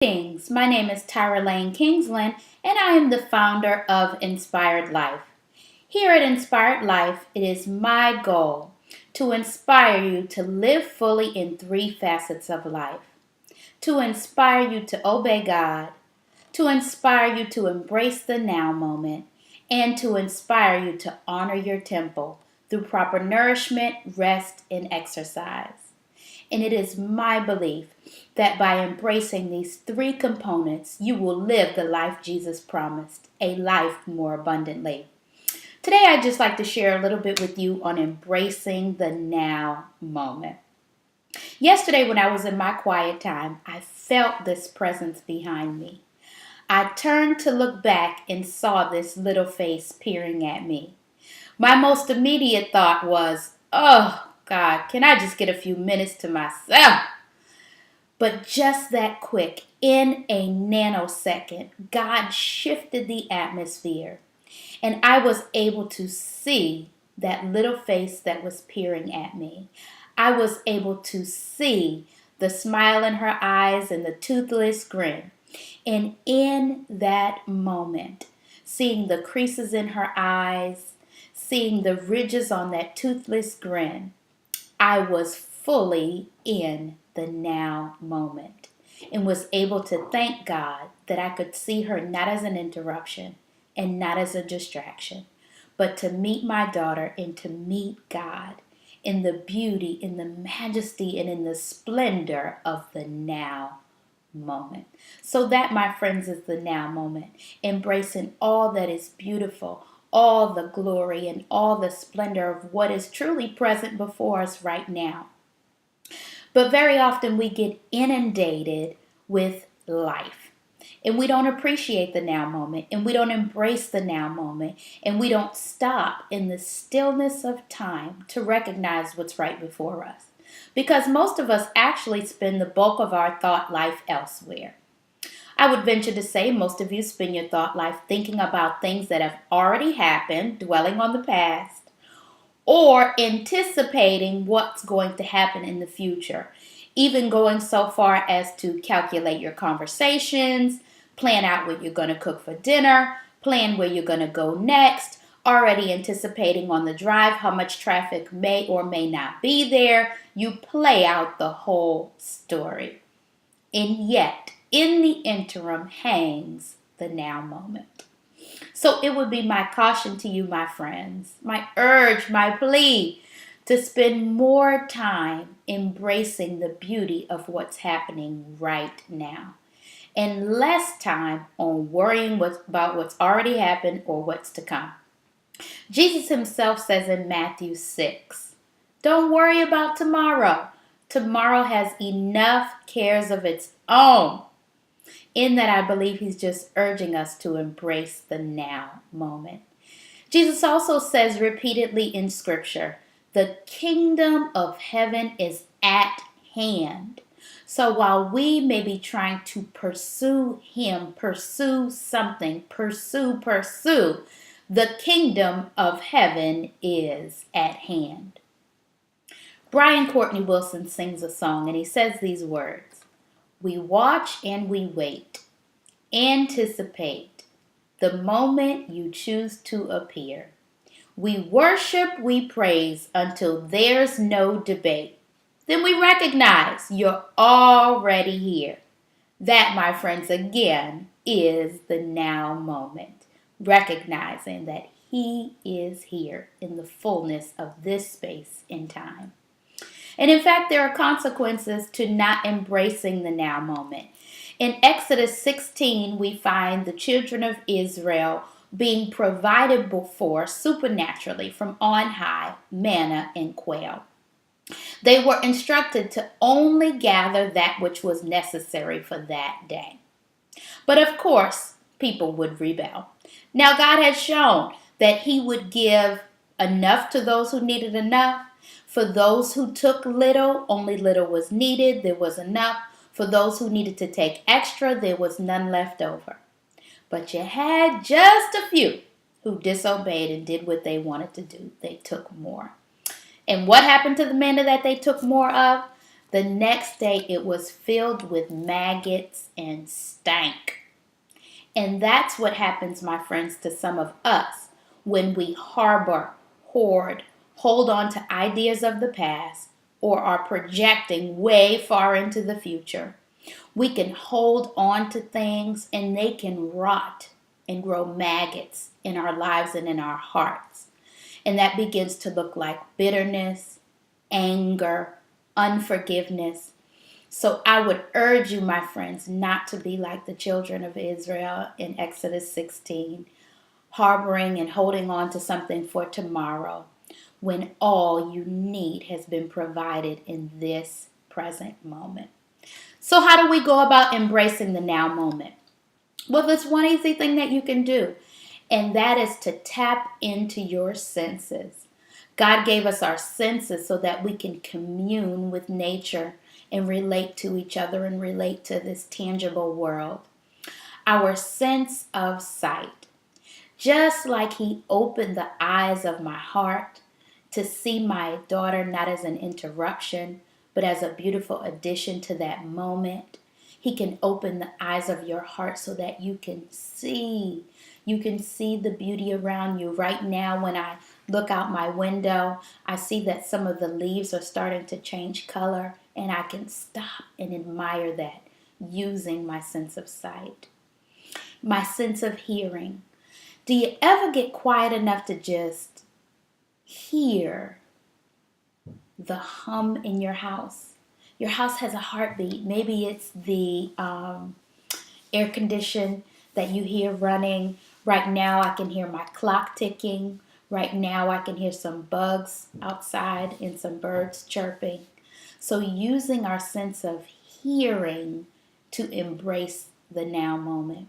Greetings. My name is Lane-Kingsland, and I am the founder of Inspired Life. Here at Inspired Life, it is my goal to inspire you to live fully in three facets of life. To inspire you to obey God, to inspire you to embrace the now moment, and to inspire you to honor your temple through proper nourishment, rest, and exercise. And it is my belief that by embracing these three components, you will live the life Jesus promised, a life more abundantly. Today, I'd just like to share a little bit with you on embracing the now moment. Yesterday, when I was in my quiet time, I felt this presence behind me. I turned to look back and saw this little face peering at me. My most immediate thought was, oh, God, can I just get a few minutes to myself? But just that quick, in a nanosecond, God shifted the atmosphere. And I was able to see that little face that was peering at me. I was able to see the smile in her eyes and the toothless grin. And in that moment, seeing the creases in her eyes, seeing the ridges on that toothless grin, I was fully in the now moment and was able to thank God that I could see her not as an interruption and not as a distraction, but to meet my daughter and to meet God in the beauty, in the majesty, and in the splendor of the now moment. So that, my friends, is the now moment, embracing all that is beautiful, all the glory and all the splendor of what is truly present before us right now. But very often we get inundated with life. And we don't appreciate the now moment, and we don't embrace the now moment, and we don't stop in the stillness of time to recognize what's right before us. Because most of us actually spend the bulk of our thought life elsewhere. I would venture to say most of you spend your thought life thinking about things that have already happened, dwelling on the past, or anticipating what's going to happen in the future, even going so far as to calculate your conversations, plan out what you're going to cook for dinner, plan where you're going to go next, already anticipating on the drive how much traffic may or may not be there. You play out the whole story. And yet, in the interim hangs the now moment. So it would be my caution to you, my friends, my urge, my plea, to spend more time embracing the beauty of what's happening right now, and less time on worrying about what's already happened or what's to come. Jesus himself says in Matthew 6, don't worry about tomorrow. Tomorrow has enough cares of its own. In that, I believe he's just urging us to embrace the now moment. Jesus also says repeatedly in Scripture, the kingdom of heaven is at hand. So while we may be trying to pursue him, pursue something, pursue, the kingdom of heaven is at hand. Brian Courtney Wilson sings a song and he says these words, we watch and we wait, anticipate the moment you choose to appear. We worship, we praise until there's no debate. Then we recognize you're already here. That, my friends, again, is the now moment. Recognizing that he is here in the fullness of this space and time. And in fact, there are consequences to not embracing the now moment. In Exodus 16, we find the children of Israel being provided for supernaturally from on high, manna and quail. They were instructed to only gather that which was necessary for that day. But of course, people would rebel. Now, God had shown that he would give enough to those who needed enough. For those who took little, only little was needed. There was enough. For those who needed to take extra, there was none left over. But you had just a few who disobeyed and did what they wanted to do. They took more. And what happened to the manna that they took more of? The next day it was filled with maggots and stank. And that's what happens, my friends, to some of us when we harbor, hoard, hold on to ideas of the past, or are projecting way far into the future. We can hold on to things and they can rot and grow maggots in our lives and in our hearts. And that begins to look like bitterness, anger, unforgiveness. So I would urge you, my friends, not to be like the children of Israel in Exodus 16, harboring and holding on to something for tomorrow when all you need has been provided in this present moment. So how do we go about embracing the now moment? Well, there's one easy thing that you can do, and that is to tap into your senses. God gave us our senses so that we can commune with nature and relate to each other and relate to this tangible world. Our sense of sight. Just like He opened the eyes of my heart to see my daughter not as an interruption, but as a beautiful addition to that moment. He can open the eyes of your heart so that you can see. You can see the beauty around you. Right now, when I look out my window, I see that some of the leaves are starting to change color, and I can stop and admire that using my sense of sight. My sense of hearing. Do you ever get quiet enough to just hear the hum in your house? Your house has a heartbeat. Maybe it's the air condition that you hear running. Right now I can hear my clock ticking. Right now I can hear some bugs outside and some birds chirping. So using our sense of hearing to embrace the now moment.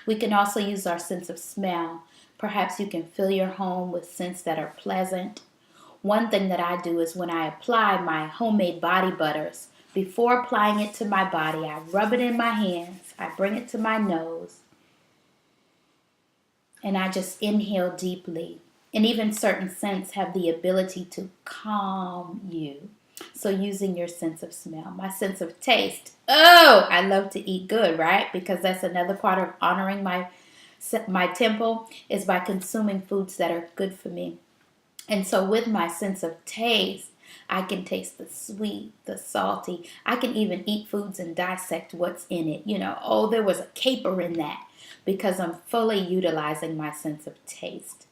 We can also use our sense of smell. Perhaps you can fill your home with scents that are pleasant. One thing that I do is when I apply my homemade body butters, before applying it to my body, I rub it in my hands, I bring it to my nose, and I just inhale deeply. And even certain scents have the ability to calm you. So using your sense of smell. My sense of taste. Oh, I love to eat good, right? Because that's another part of honoring my temple is by consuming foods that are good for me. And so with my sense of taste, I can taste the sweet, the salty. I can even eat foods and dissect what's in it. Oh, there was a caper in that, because I'm fully utilizing my sense of taste.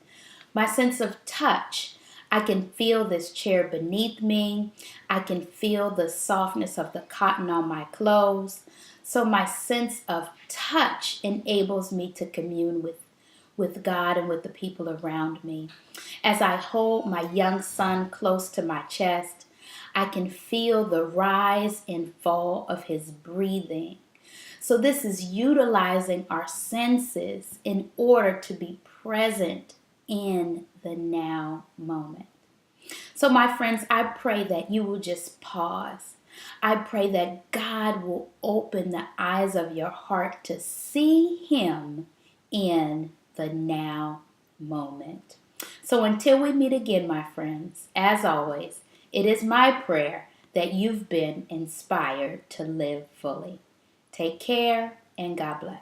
My sense of touch. I can feel this chair beneath me. I can feel the softness of the cotton on my clothes. So my sense of touch enables me to commune with God and with the people around me. As I hold my young son close to my chest, I can feel the rise and fall of his breathing. So this is utilizing our senses in order to be present in the now moment. So my friends, I pray that you will just pause. I pray that God will open the eyes of your heart to see Him in the now moment. So until we meet again, my friends, as always, it is my prayer that you've been inspired to live fully. Take care and God bless.